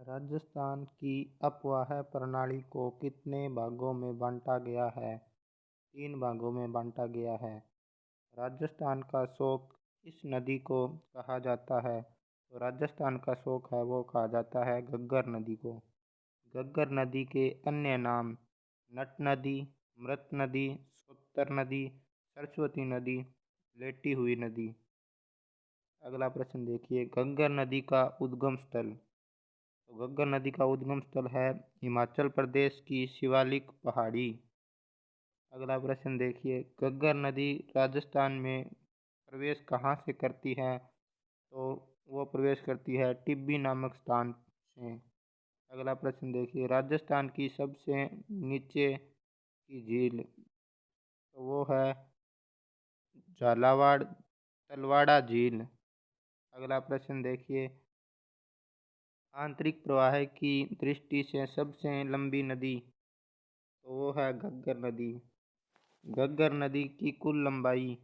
राजस्थान की अपवाह प्रणाली को कितने भागों में बांटा गया है? 3 भागों में बांटा गया है। राजस्थान का शोक किस नदी को कहा जाता है? तो राजस्थान का शोक है वो कहा जाता है घग्गर नदी को। घग्गर नदी के अन्य नाम नट नदी, मृत नदी, सोत्तर नदी, सरस्वती नदी, लेटी हुई नदी। अगला प्रश्न देखिए, घग्गर नदी का उद्गम स्थल। तो घग्गर नदी का उद्गम स्थल है हिमाचल प्रदेश की शिवालिक पहाड़ी। अगला प्रश्न देखिए, घग्गर नदी राजस्थान में प्रवेश कहाँ से करती है? तो वो प्रवेश करती है टिब्बी नामक स्थान से। अगला प्रश्न देखिए, राजस्थान की सबसे नीचे की झील, तो वो है झालावाड़ तलवाड़ा झील। अगला प्रश्न देखिए, आंतरिक प्रवाह की दृष्टि से सबसे लंबी नदी, तो वो है घग्गर नदी। घग्गर नदी की कुल लंबाई,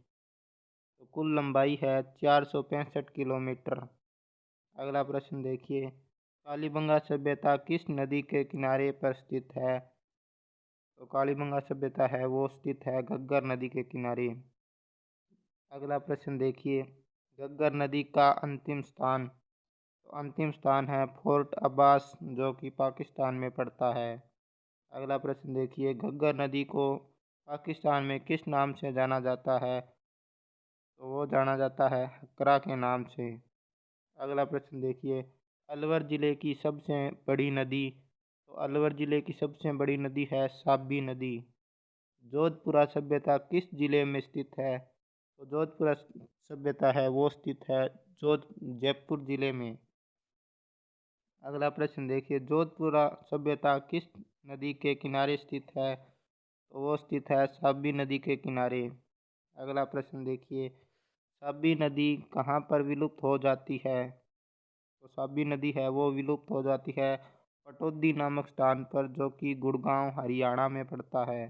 तो कुल लंबाई है 465 किलोमीटर। अगला प्रश्न देखिए, कालीबंगा सभ्यता किस नदी के किनारे पर स्थित है? तो कालीबंगा सभ्यता है वो स्थित है घग्गर नदी के किनारे। अगला प्रश्न देखिए, घग्गर नदी का अंतिम स्थान, तो अंतिम स्थान है फोर्ट अब्बास जो कि पाकिस्तान में पड़ता है। अगला प्रश्न देखिए, घग्गर नदी को पाकिस्तान में किस नाम से जाना जाता है? तो वो जाना जाता है हकरा के नाम से। अगला प्रश्न देखिए, अलवर जिले की सबसे बड़ी नदी, तो अलवर जिले की सबसे बड़ी नदी है साबी नदी। जोधपुरा सभ्यता किस जिले में स्थित है? तो जोधपुरा सभ्यता है वो स्थित है जयपुर जिले में। अगला प्रश्न देखिए, जोधपुरा सभ्यता किस नदी के किनारे स्थित है? तो वो स्थित है साबी नदी के किनारे। अगला प्रश्न देखिए, साबी नदी कहाँ पर विलुप्त हो जाती है? तो साबी नदी है वो विलुप्त हो जाती है पटौदी नामक स्थान पर जो कि गुड़गांव हरियाणा में पड़ता है।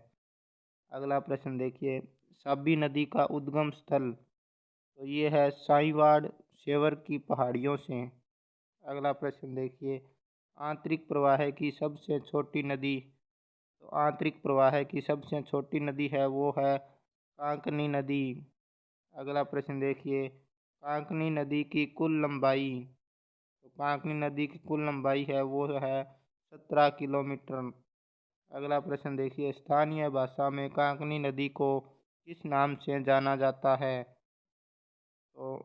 अगला प्रश्न देखिए, साबी नदी का उद्गम स्थल, तो ये है साइवाड़ सेवर की पहाड़ियों से। अगला प्रश्न देखिए, आंतरिक प्रवाह की सबसे छोटी नदी, तो आंतरिक प्रवाह की सबसे छोटी नदी है वो है कांकनी नदी। अगला प्रश्न देखिए, कांकनी नदी की कुल लंबाई, तो कांकनी नदी की कुल लंबाई है वो है 17 किलोमीटर। अगला प्रश्न देखिए, स्थानीय भाषा में कांकनी नदी को किस नाम से जाना जाता है? तो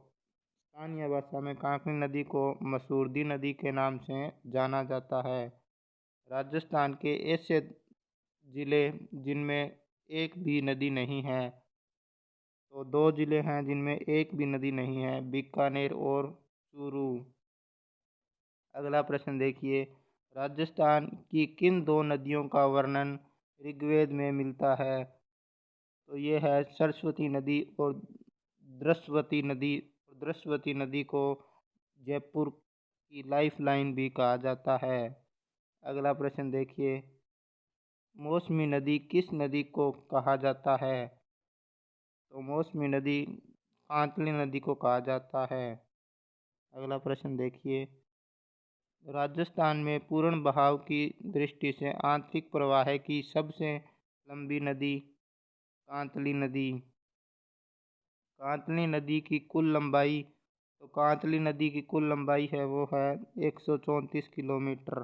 स्थानीय भाषा में कांकनी नदी को मसूरदी नदी के नाम से जाना जाता है। राजस्थान के ऐसे जिले जिनमें एक भी नदी नहीं है, तो 2 जिले हैं जिनमें एक भी नदी नहीं है, बीकानेर और चूरू। अगला प्रश्न देखिए, राजस्थान की किन 2 नदियों का वर्णन ऋग्वेद में मिलता है? तो ये है सरस्वती नदी और दृश्यवती नदी। दृश्यवती नदी को जयपुर की लाइफ लाइन भी कहा जाता है। अगला प्रश्न देखिए, मौसमी नदी किस नदी को कहा जाता है? तो मौसमी नदी कांतली नदी को कहा जाता है। अगला प्रश्न देखिए, राजस्थान में पूर्ण बहाव की दृष्टि से आंतरिक प्रवाह की सबसे लंबी नदी कांतली नदी। कांतली नदी की कुल लंबाई, तो कांतली नदी की कुल लंबाई है वो है 134 किलोमीटर।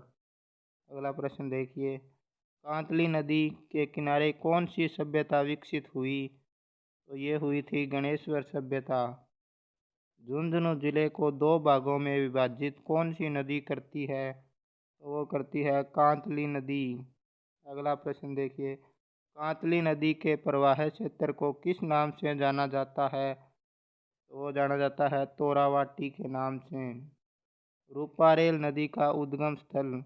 अगला प्रश्न देखिए, कांतली नदी के किनारे कौन सी सभ्यता विकसित हुई? तो ये हुई थी गणेश्वर सभ्यता। झुंझुनू जिले को 2 भागों में विभाजित कौन सी नदी करती है? तो वो करती है कांतली नदी। अगला प्रश्न देखिए, कांतली नदी के प्रवाह क्षेत्र को किस नाम से जाना जाता है? तो वो जाना जाता है तोरावाटी के नाम से। रूपारेल नदी का उद्गम स्थल,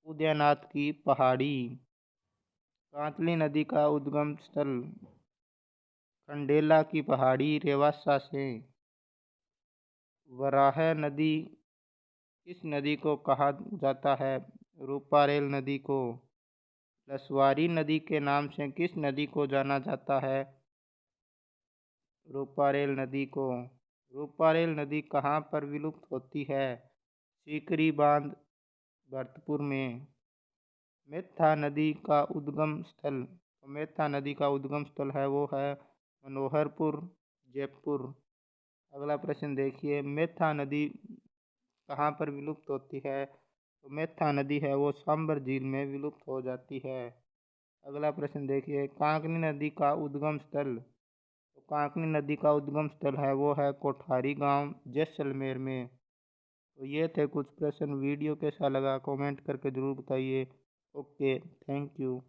उदयनाथ की पहाड़ी। कांतली नदी का उद्गम स्थल खंडेला की पहाड़ी रेवासा से। वराह नदी किस नदी को कहा जाता है? रूपारेल नदी को। लसवारी नदी के नाम से किस नदी को जाना जाता है? रूपारेल नदी को। रूपारेल नदी कहाँ पर विलुप्त होती है? सीकरी बांध भरतपुर में। मेथा नदी का उद्गम स्थल, तो मेथा नदी का उद्गम स्थल है वो है मनोहरपुर, जयपुर। अगला प्रश्न देखिए, मेथा नदी कहाँ पर विलुप्त होती है? तो मेथा नदी है वो सांबर झील में विलुप्त हो जाती है। अगला प्रश्न देखिए, कांकनी नदी का उद्गम स्थल, तो कांकनी नदी का उद्गम स्थल है वो है कोठारी गांव, जैसलमेर में। तो ये थे कुछ प्रश्न। वीडियो कैसा लगा कमेंट करके ज़रूर बताइए। Okay, thank you.